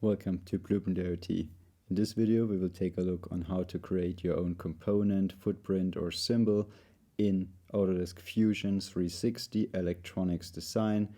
Welcome to Blueprint IoT. In this video we will take a look on how to create your own component, footprint or symbol in Autodesk Fusion 360 Electronics Design,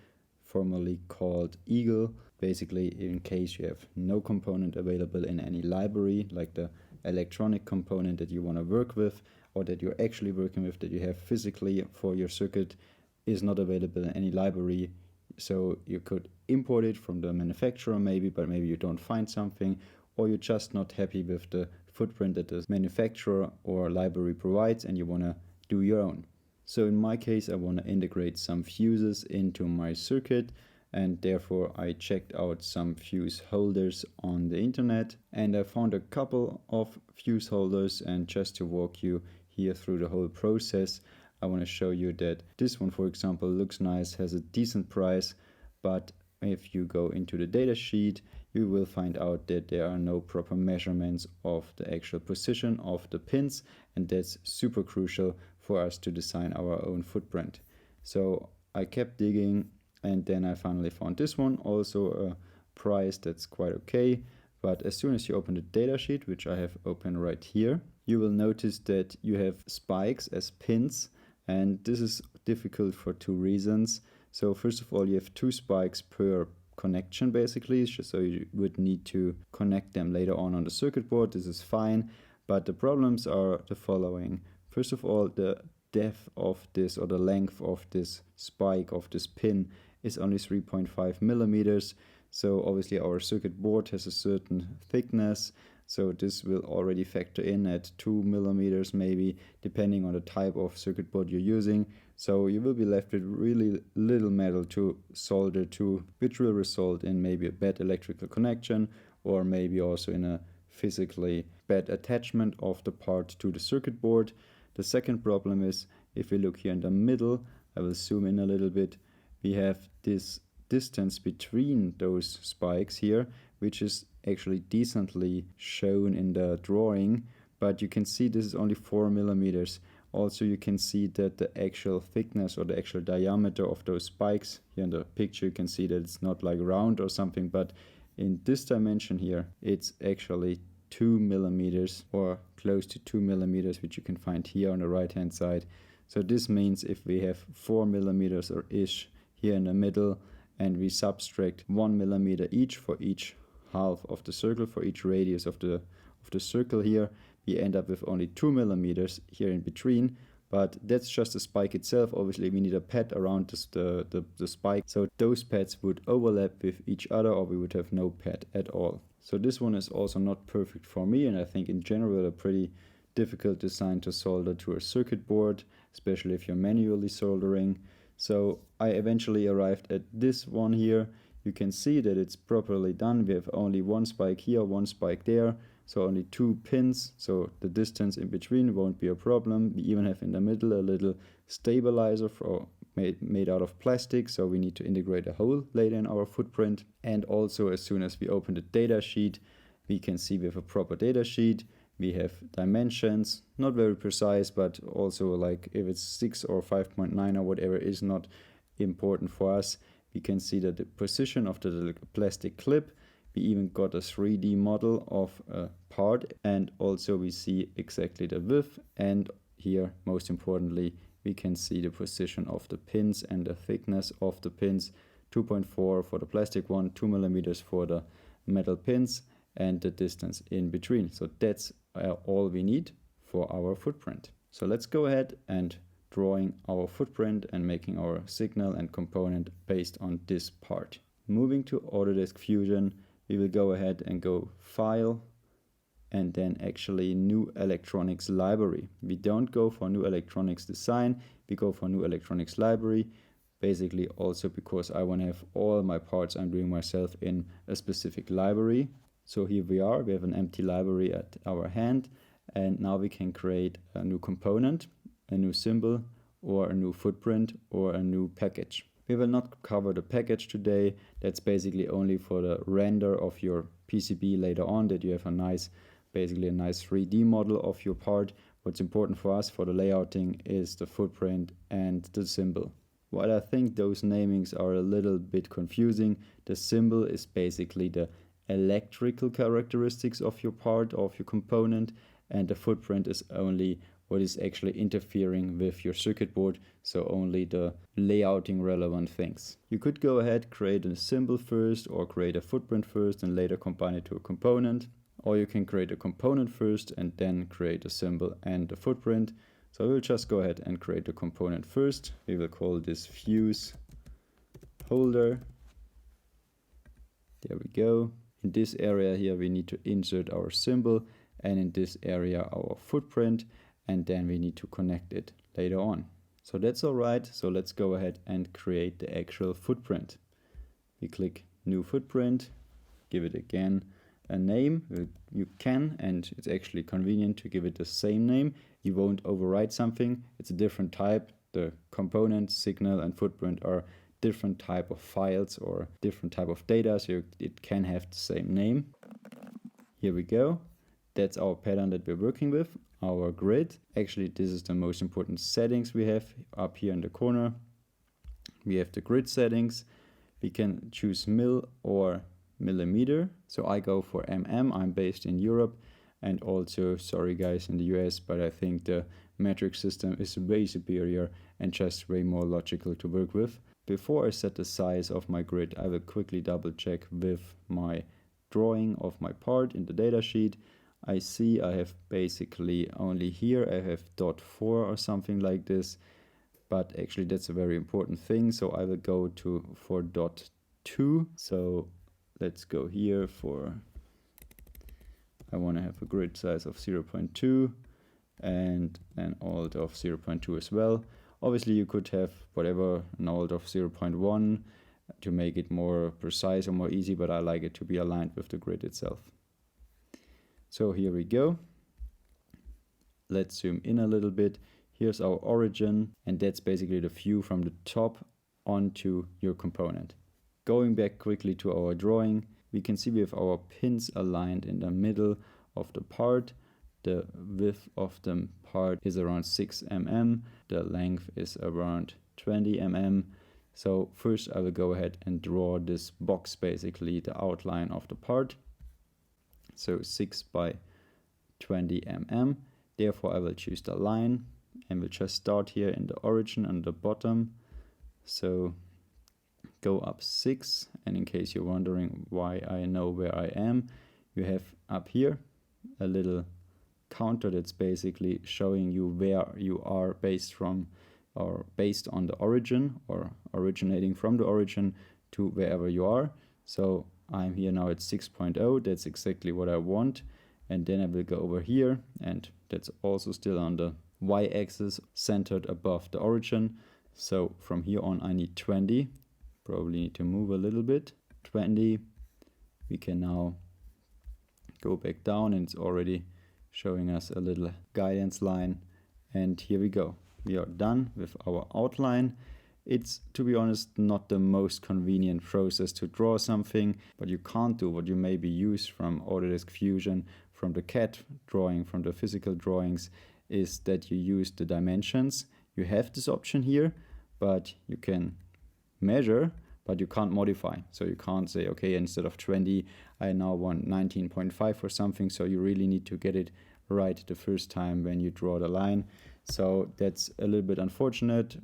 formerly called Eagle. Basically, in case you have no component available in any library, like the electronic component that you want to work with or that you're actually working with, that you have physically for your circuit is not available in any library. So you could import it from the manufacturer maybe, but maybe you don't find something, or you're just not happy with the footprint that the manufacturer or library provides and you want to do your own. So in my case, I want to integrate some fuses into my circuit, and therefore I checked out some fuse holders on the internet and I found a couple of fuse holders. And just to walk you here through the whole process, I want to show you that this one, for example, looks nice, has a decent price, but if you go into the data sheet, you will find out that there are no proper measurements of the actual position of the pins, and that's super crucial for us to design our own footprint. So I kept digging, and then I finally found this one, also a price that's quite okay. But as soon as you open the datasheet, which I have open right here, you will notice that you have spikes as pins. And this is difficult for two reasons. So first of all, you have 2 spikes per connection basically, so you would need to connect them later on the circuit board. This is fine, but the problems are the following. First of all, the depth of this, or the length of this spike, of this pin, is only 3.5 millimeters. So obviously our circuit board has a certain thickness, so this will already factor in at 2 millimeters maybe, depending on the type of circuit board you're using. So you will be left with really little metal to solder to, which will result in maybe a bad electrical connection, or maybe also in a physically bad attachment of the part to the circuit board. The second problem is, if we look here in the middle, I will zoom in a little bit, we have this distance between those spikes here, which is actually decently shown in the drawing, but you can see this is only 4 millimeters. Also, you can see that the actual thickness or the actual diameter of those spikes, here in the picture you can see that it's not like round or something, but in this dimension here it's actually 2 millimeters or close to 2 millimeters, which you can find here on the right hand side. So this means if we have 4 millimeters or ish here in the middle, and we subtract 1 millimeter each for each half of the circle, for each radius of the circle here, we end up with only 2 millimeters here in between. But that's just the spike itself. Obviously we need a pad around the spike, so those pads would overlap with each other, or we would have no pad at all. So this one is also not perfect for me, and I think in general a pretty difficult design to solder to a circuit board, especially if you're manually soldering. So I eventually arrived at this one here. You can see that it's properly done. We have only 1 spike here, 1 spike there, so only 2 pins, so the distance in between won't be a problem. We even have in the middle a little stabilizer made out of plastic, so we need to integrate a hole later in our footprint. And also, as soon as we open the data sheet, we can see we have a proper data sheet. We have dimensions, not very precise, but also like if it's 6 or 5.9 or whatever is not important for us. We can see that the position of the plastic clip. We even got a 3D model of a part, and also we see exactly the width, and here most importantly we can see the position of the pins and the thickness of the pins. 2.4 for the plastic one, 2 millimeters for the metal pins, and the distance in between. So that's all we need for our footprint. So let's go ahead and drawing our footprint and making our signal and component based on this part. Moving to Autodesk Fusion, we will go ahead and go File, and then actually New Electronics Library. We don't go for New Electronics Design, we go for New Electronics Library. Basically also because I want to have all my parts I'm doing myself in a specific library. So here we are, we have an empty library at our hand, and now we can create a new component, a new symbol, or a new footprint, or a new package. We will not cover the package today. That's basically only for the render of your PCB later on, that you have basically a nice 3D model of your part. What's important for us for the layouting is the footprint and the symbol. While I think those namings are a little bit confusing, the symbol is basically the electrical characteristics of your part, of your component, and the footprint is only what is actually interfering with your circuit board, so only the layouting relevant things. You could go ahead, create a symbol first, or create a footprint first and later combine it to a component, or you can create a component first and then create a symbol and a footprint. So we'll just go ahead and create a component first. We will call this fuse holder. There we go. In this area here we need to insert our symbol, and in this area our footprint, and then we need to connect it later on. So that's all right. So let's go ahead and create the actual footprint. We click new footprint, give it again a name. You can, and it's actually convenient to give it the same name. You won't overwrite something. It's a different type. The component, signal, and footprint are different type of files or different type of data, so it can have the same name. Here we go. That's our pattern that we're working with, our grid. Actually, this is the most important settings we have up here in the corner. We have the grid settings. We can choose mil or millimeter. So I go for mm. I'm based in Europe, and also, sorry guys, in the US, but I think the metric system is way superior and just way more logical to work with. Before I set the size of my grid, I will quickly double check with my drawing of my part in the datasheet. I see I have basically only here, I have .4 or something like this, but actually that's a very important thing. So I will go for .2. So let's go here for, I want to have a grid size of 0.2 and an alt of 0.2 as well. Obviously you could have whatever, an alt of 0.1 to make it more precise or more easy, but I like it to be aligned with the grid itself. So here we go. Let's zoom in a little bit. Here's our origin, and that's basically the view from the top onto your component. Going back quickly to our drawing, we can see we have our pins aligned in the middle of the part. The width of the part is around 6 mm. The length is around 20 mm. So first I will go ahead and draw this box, basically the outline of the part. So 6 by 20 mm. Therefore I will choose the line and we'll just start here in the origin and the bottom. So go up 6, and in case you're wondering why I know where I am, you have up here a little counter that's basically showing you where you are based from, or based on the origin, or originating from the origin to wherever you are. So I'm here now at 6.0, that's exactly what I want. And then I will go over here, and that's also still on the y-axis centered above the origin. So from here on I need 20, probably need to move a little bit. 20, we can now go back down, and it's already showing us a little guidance line. And here we go. We are done with our outline. It's, to be honest, not the most convenient process to draw something, but you can't do what you maybe use from Autodesk Fusion, from the CAD drawing, from the physical drawings, is that you use the dimensions. You have this option here, but you can measure, but you can't modify. So you can't say, okay, instead of 20, I now want 19.5 or something. So you really need to get it right the first time when you draw the line. So that's a little bit unfortunate.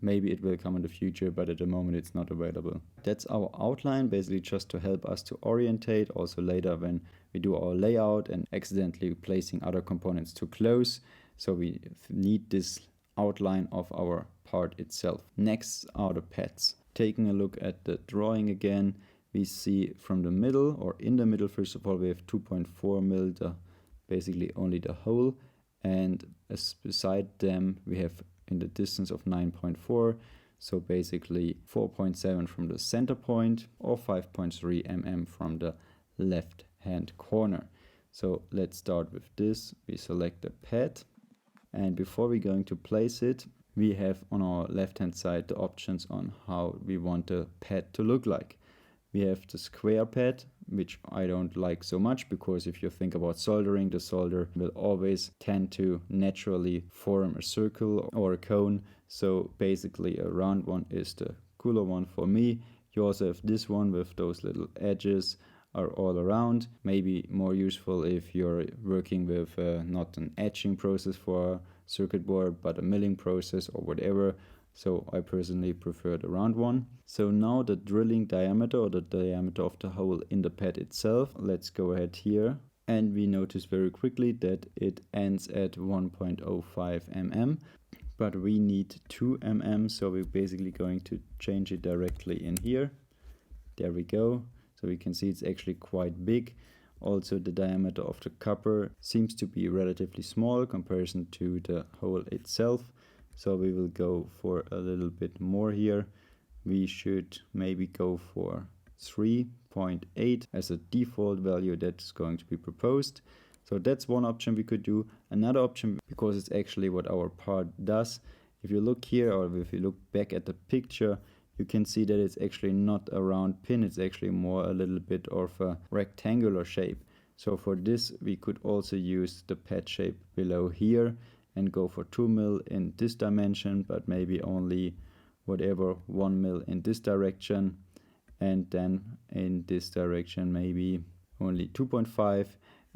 Maybe it will come in the future, but at the moment it's not available. That's our outline, basically just to help us to orientate also later when we do our layout and accidentally placing other components too close. So we need this outline of our part itself. Next are the pads. Taking a look at the drawing again, we see from the middle, or in the middle, first of all, we have 2.4 mil, basically only the hole. And beside them we have in the distance of 9.4, so basically 4.7 from the center point, or 5.3 mm from the left hand corner. So let's start with this. We select the pad, and before we're going to place it, we have on our left hand side the options on how we want the pad to look like. We have the square pad, which I don't like so much, because if you think about soldering, the solder will always tend to naturally form a circle or a cone. So basically a round one is the cooler one for me. You also have this one with those little edges. are all around. Maybe more useful if you're working with not an etching process for a circuit board, but a milling process or whatever. So I personally prefer the round one. So now the drilling diameter, or the diameter of the hole in the pad itself. Let's go ahead here. And we notice very quickly that it ends at 1.05 mm. But we need 2 mm, so we're basically going to change it directly in here. There we go. So we can see it's actually quite big. Also the diameter of the copper seems to be relatively small in comparison to the hole itself. So we will go for a little bit more here. We should maybe go for 3.8 as a default value that's going to be proposed. So that's one option we could do. Another option, because it's actually what our part does, if you look here, or if you look back at the picture, you can see that it's actually not a round pin, it's actually more a little bit of a rectangular shape. So for this we could also use the pad shape below here and go for 2 mil in this dimension, but maybe only whatever 1 mil in this direction, and then in this direction maybe only 2.5,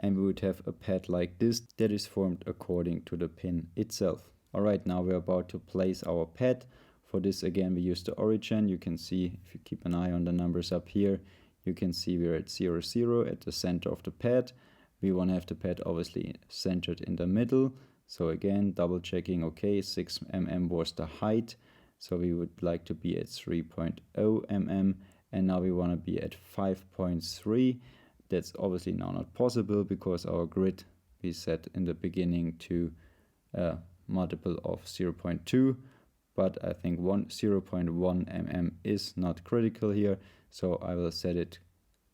and we would have a pad like this that is formed according to the pin itself. Alright, now we're about to place our pad. For this again we use the origin. You can see, if you keep an eye on the numbers up here, you can see we're at 0, 0 at the center of the pad. We want to have the pad obviously centered in the middle. So again, double checking, okay, 6 mm was the height. So we would like to be at 3.0 mm, and now we want to be at 5.3. That's obviously now not possible because our grid we set in the beginning to a multiple of 0.2. But I think 0.1 mm is not critical here, so I will set it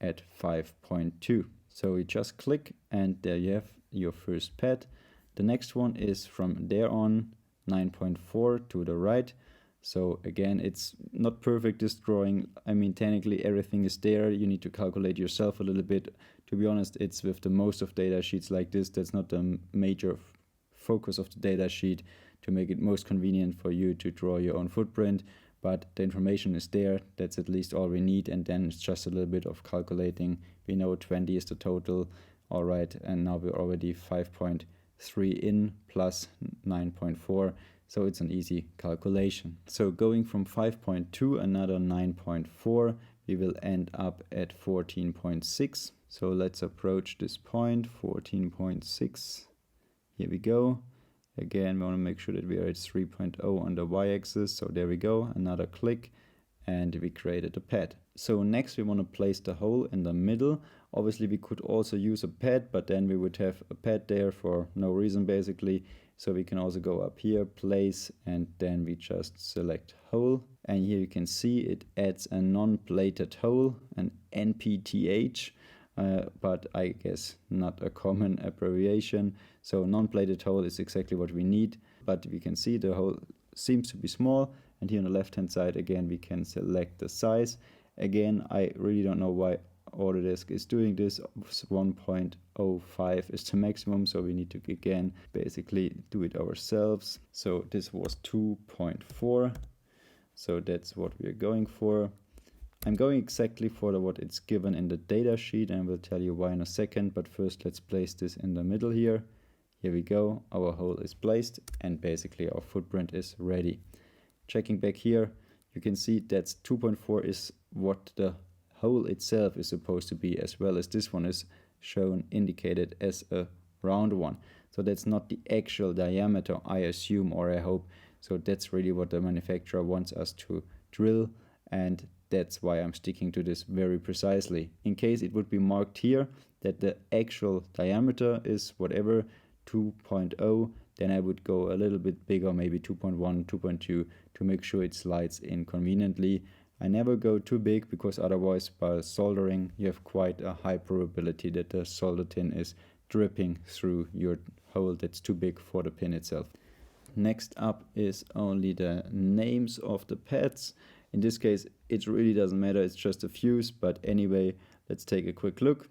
at 5.2. So we just click and there you have your first pad. The next one is from there on 9.4 to the right. So again, it's not perfect, this drawing. I mean, technically everything is there. You need to calculate yourself a little bit. To be honest, it's with the most of data sheets like this. That's not the major focus of the data sheet, to make it most convenient for you to draw your own footprint. But the information is there. That's at least all we need. And then it's just a little bit of calculating. We know 20 is the total. All right. And now we're already 5.3 in plus 9.4. So it's an easy calculation. So going from 5.2, another 9.4, we will end up at 14.6. So let's approach this point, 14.6. Here we go. Again, we want to make sure that we are at 3.0 on the y-axis. So there we go, another click, and we created a pad. So next we want to place the hole in the middle. Obviously we could also use a pad, but then we would have a pad there for no reason basically. So we can also go up here, place, and then we just select hole. And here you can see it adds a non-plated hole, an NPTH. But I guess not a common abbreviation. So non-plated hole is exactly what we need, but we can see the hole seems to be small, and here on the left hand side again we can select the size. Again, I really don't know why Autodesk is doing this. 1.05 is the maximum, so we need to again basically do it ourselves. So this was 2.4, so that's what we are going for. I'm going exactly for what it's given in the data sheet, and I will tell you why in a second, but first let's place this in the middle here. Here we go, our hole is placed and basically our footprint is ready. Checking back here, you can see that 2.4 is what the hole itself is supposed to be, as well as this one is shown indicated as a round one. So that's not the actual diameter, I assume, or I hope. So that's really what the manufacturer wants us to drill, and that's why I'm sticking to this very precisely. In case it would be marked here that the actual diameter is whatever, 2.0, then I would go a little bit bigger, maybe 2.1, 2.2, to make sure it slides in conveniently. I never go too big, because otherwise by soldering you have quite a high probability that the solder tin is dripping through your hole that's too big for the pin itself. Next up is only the names of the pads. In this case, it really doesn't matter, it's just a fuse, but anyway, let's take a quick look.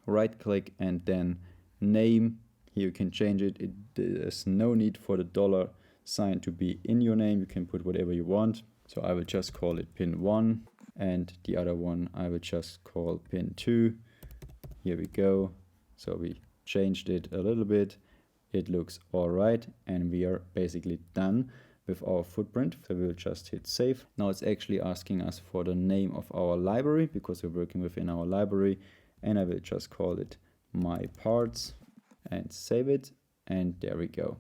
Right click and then name. Here you can change it. There's no need for the dollar sign to be in your name. You can put whatever you want. So I will just call it pin 1. and the other one I will just call pin 2. Here we go. So we changed it a little bit. It looks all right, and we are basically done with our footprint. So we'll just hit save. Now it's actually asking us for the name of our library because we're working within our library, and I will just call it my parts and save it, and there we go.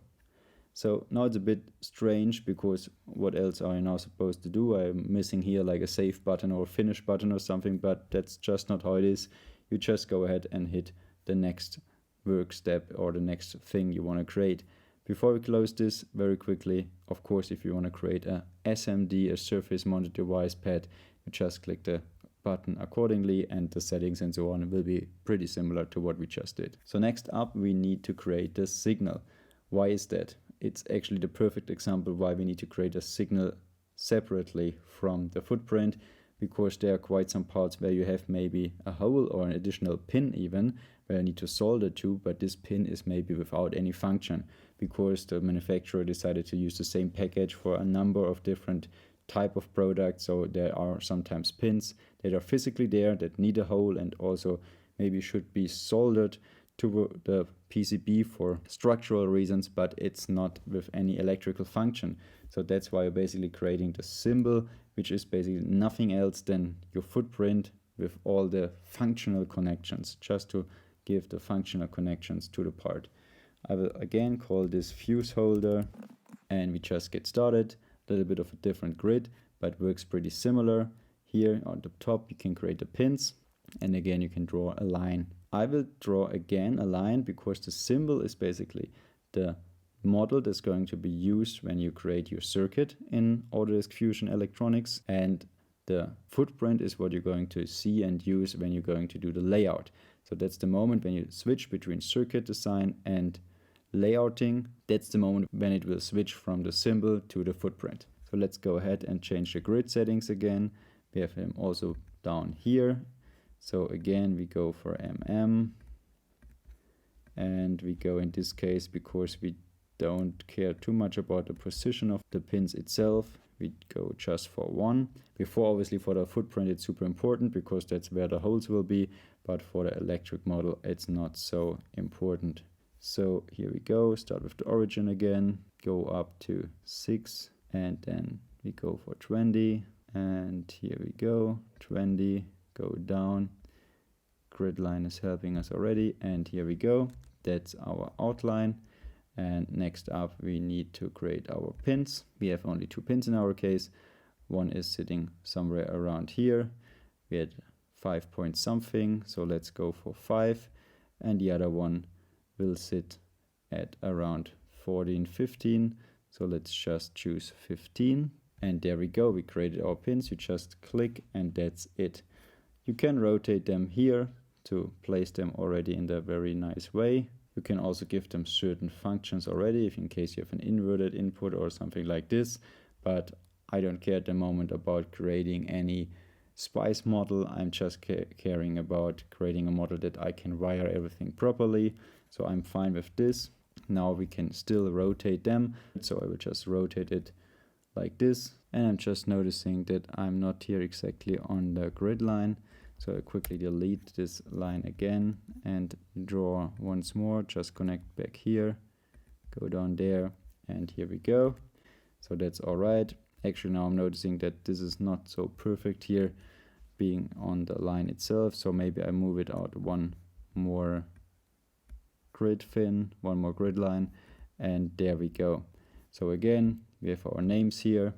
So now it's a bit strange because what else are I now supposed to do? I'm missing here like a save button or a finish button or something, but that's just not how it is. You just go ahead and hit the next work step or the next thing you want to create. Before we close this very quickly, of course, if you want to create a SMD, a surface mounted device pad, you just click the button accordingly, and the settings and so on will be pretty similar to what we just did. So next up, we need to create the signal. Why is that? It's actually the perfect example why we need to create a signal separately from the footprint, because there are quite some parts where you have maybe a hole or an additional pin even where I need to solder to, but this pin is maybe without any function because the manufacturer decided to use the same package for a number of different type of products. So there are sometimes pins that are physically there that need a hole and also maybe should be soldered to the PCB for structural reasons, but it's not with any electrical function. So that's why you're basically creating the symbol, which is basically nothing else than your footprint with all the functional connections, just to give the functional connections to the part. I will again call this fuse holder, and we just get started. A little bit of a different grid, but works pretty similar. Here on the top you can create the pins, and again you can draw a line. I will draw again a line because the symbol is basically the model that's going to be used when you create your circuit in Autodesk Fusion Electronics, and the footprint is what you're going to see and use when you're going to do the layout. So that's the moment when you switch between circuit design and layouting. That's the moment when it will switch from the symbol to the footprint. So let's go ahead and change the grid settings again. We have them also down here. So again, we go for and we go in this case, because we don't care too much about the position of the pins itself, we go just for 1. Before, obviously, for the footprint it's super important because that's where the holes will be, but for the electric model it's not so important. So here we go, start with the origin again, go up to 6, and then we go for 20, and here we go, 20, go down. Grid line is helping us already, and here we go, that's our outline. And next up we need to create our pins. We have only 2 pins in our case. One is sitting somewhere around here. We had 5 point something, so let's go for 5, and the other one will sit at around 14, 15, so let's just choose 15, and there we go, we created our pins. You just click and that's it. You can rotate them here to place them already in the very nice way. You can also give them certain functions already, if in case you have an inverted input or something like this, but I don't care at the moment about creating any spice model. I'm just caring about creating a model that I can wire everything properly, so I'm fine with this. Now we can still rotate them, so I will just rotate it like this, and I'm just noticing that I'm not here exactly on the grid line. So I quickly delete this line again and draw once more, just connect back here, go down there, and here we go. So that's all right. Actually now I'm noticing that this is not so perfect here, being on the line itself, so maybe I move it out one more grid fin, one more grid line, and there we go. So again, we have our names here.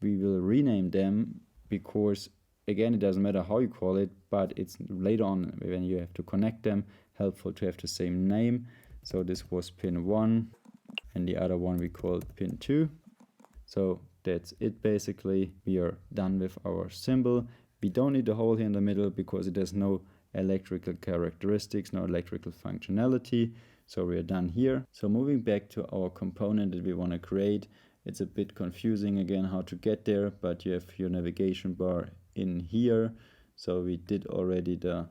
We will rename them because again, it doesn't matter how you call it, but it's later on when you have to connect them, helpful to have the same name. So this was pin 1, and the other one we called pin 2. So that's it basically. We are done with our symbol. We don't need the hole here in the middle because it has no electrical characteristics, no electrical functionality. So we are done here. So moving back to our component that we want to create, it's a bit confusing again how to get there, but you have your navigation bar in here. So we did already the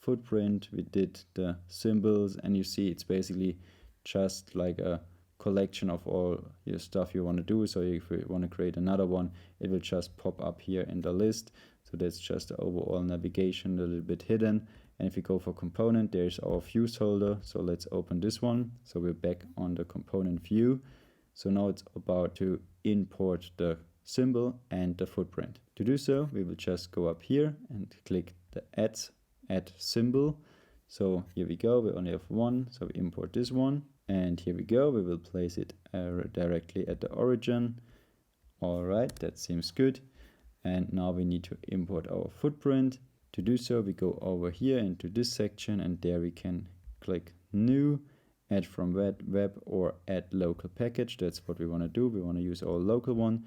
footprint, we did the symbols, and you see it's basically just like a collection of all your stuff you want to do. So if you want to create another one, it will just pop up here in the list. So that's just the overall navigation, a little bit hidden. And if we go for component, there's our fuse holder. So let's open this one. So we're back on the component view. So now it's about to import the symbol and the footprint. To do so, we will just go up here and click the add symbol. So here we go, we only have one, so we import this one. And here we go, we will place it directly at the origin. All right, that seems good. And now we need to import our footprint. To do so, we go over here into this section, and there we can click new, add from web or add local package. That's what we want to do. We want to use our local one.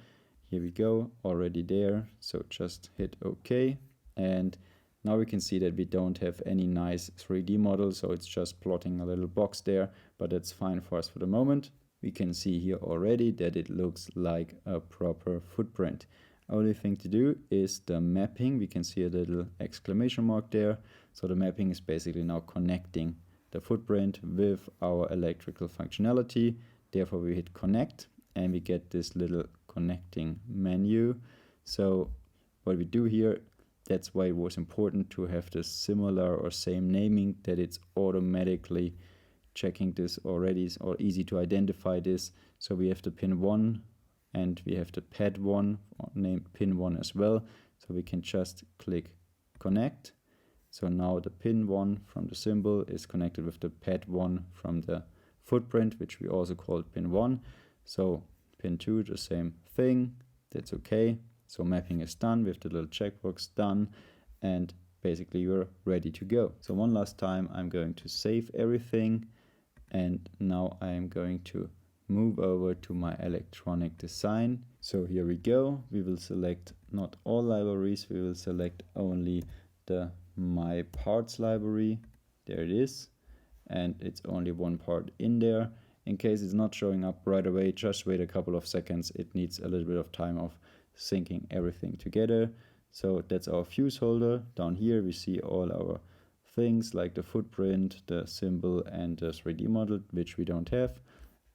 Here we go, already there. So just hit OK. And now we can see that we don't have any nice 3D model. So it's just plotting a little box there, but that's fine for us for the moment. We can see here already that it looks like a proper footprint. Only thing to do is the mapping. We can see a little exclamation mark there. So the mapping is basically now connecting the footprint with our electrical functionality. Therefore we hit connect and we get this little connecting menu. So what we do here, that's why it was important to have the similar or same naming, that it's automatically checking this already or easy to identify this. So we have the pin 1 and we have the pad 1 named pin 1 as well. So we can just click connect. So now the pin 1 from the symbol is connected with the pad 1 from the footprint, which we also called pin 1. So pin 2, the same thing. That's okay. So mapping is done with the little checkbox done, and basically you're ready to go. So one last time, I'm going to save everything, and now I'm going to move over to my electronic design. So here we go. We will select not all libraries. We will select only the my parts library. There it is. And it's only one part in there. In case it's not showing up right away, just wait a couple of seconds. It needs a little bit of time of syncing everything together. So that's our fuse holder. Down here we see all our things like the footprint, the symbol, and the 3D model, which we don't have.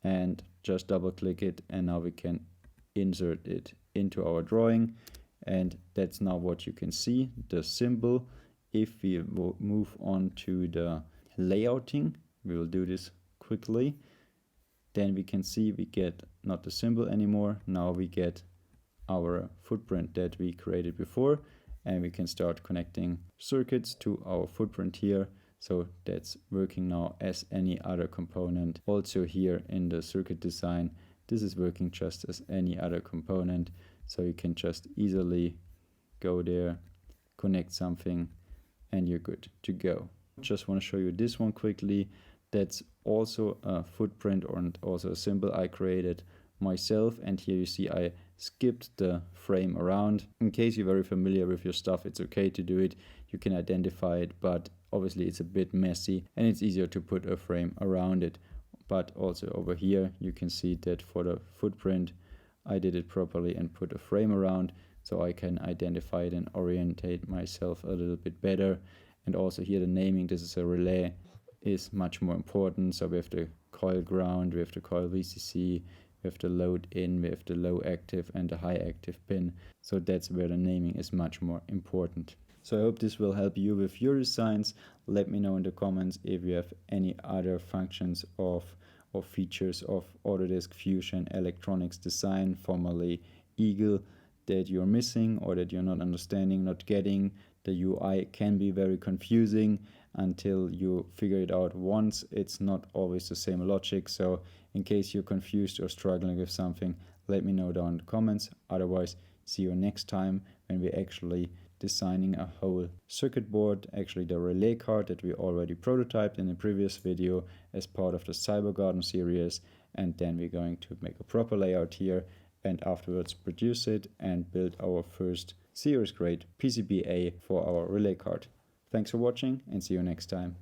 And just double click it, and now we can insert it into our drawing. And that's now what you can see, the symbol. If we move on to the layouting, we will do this quickly. Then we can see we get not the symbol anymore. Now we get our footprint that we created before, and we can start connecting circuits to our footprint here. So that's working now as any other component. Also here in the circuit design, this is working just as any other component. So you can just easily go there, connect something, and you're good to go. Just want to show you this one quickly. That's also a footprint and also a symbol I created myself. And here you see I skipped the frame around. In case you're very familiar with your stuff, it's okay to do it. You can identify it, but obviously it's a bit messy and it's easier to put a frame around it. But also over here, you can see that for the footprint, I did it properly and put a frame around, so I can identify it and orientate myself a little bit better. And also here the naming, this is a relay, is much more important. So we have the coil ground, we have the coil VCC, we have the load in, we have the low active and the high active pin. So that's where the naming is much more important. So I hope this will help you with your designs. Let me know in the comments if you have any other functions or features of Autodesk Fusion Electronics Design, formerly Eagle, that you're missing or that you're not understanding, not getting. The UI can be very confusing until you figure it out once. It's not always the same logic. So in case you're confused or struggling with something, let me know down in the comments. Otherwise, see you next time when we're actually designing a whole circuit board, actually the relay card that we already prototyped in the previous video as part of the Cyber Garden series. And then we're going to make a proper layout here and afterwards produce it and build our first series grade PCBA for our relay card. Thanks for watching and see you next time.